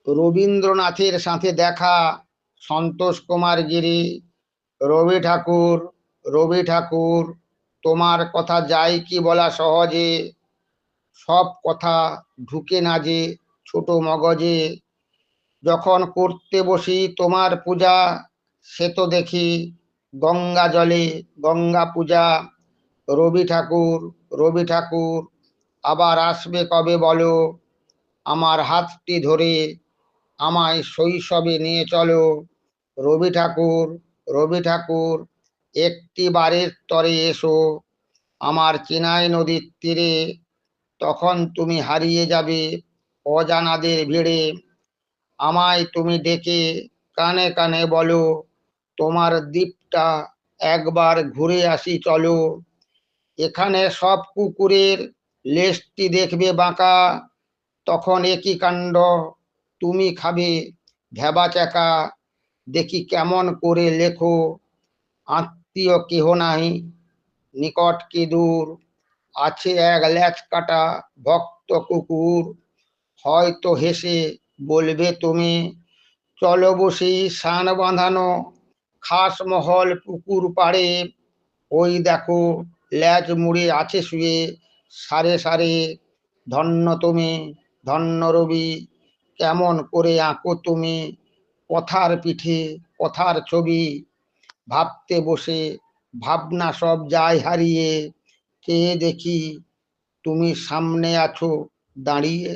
রবীন্দ্রনাথের সাথে দেখা, সন্তোষ কুমার গিরি। রবি ঠাকুর, রবি ঠাকুর, তোমার কথা যায় কি বলা সহজে, সব কথা ঢুকে না যে ছোট মগজে। যখন করতে বসি তোমার পূজা, সে তো দেখি গঙ্গা জলে গঙ্গা পূজা। রবি ঠাকুর, রবি ঠাকুর, আবার আসবে কবে বলো, আমার হাতটি ধরে আমায় শৈশবে নিয়ে চলো। রবি ঠাকুর, রবি ঠাকুর, একটি বারের তরে এসো আমার চেনাই নদীর তীরে। তখন তুমি হারিয়ে যাবে অজানাদের ভিড়ে। আমায় তুমি ডেকে কানে কানে বলো, তোমার দ্বীপটা একবার ঘুরে আসি চলো। এখানে সব কুকুরের লেজটি দেখবে বাঁকা, তখন একই কাণ্ড, তুমি খাবে ভ্যাবাচ্যাকা। দেখি কেমন করে লেখো, আত্মীয় কেহ নাই, নিকট কি দূর, আছে এক ল্যাজ কাটা ভক্ত কুকুর। হয়তো হেসে বলবে তুমি, চলো বসি সান বাঁধানো খাসমহল পুকুর পাড়ে। ওই দেখো ল্যাজ মুড়ে আছে শুয়ে সারে সারে। ধন্য তুমি, ধন্য রবি, কেমন করে আঁকো তুমি কথার পিঠে কথার ছবি। ভাবতে বসে ভাবনা সব যায় হারিয়ে, চেয়ে দেখি তুমি সামনে আছো দাঁড়িয়ে।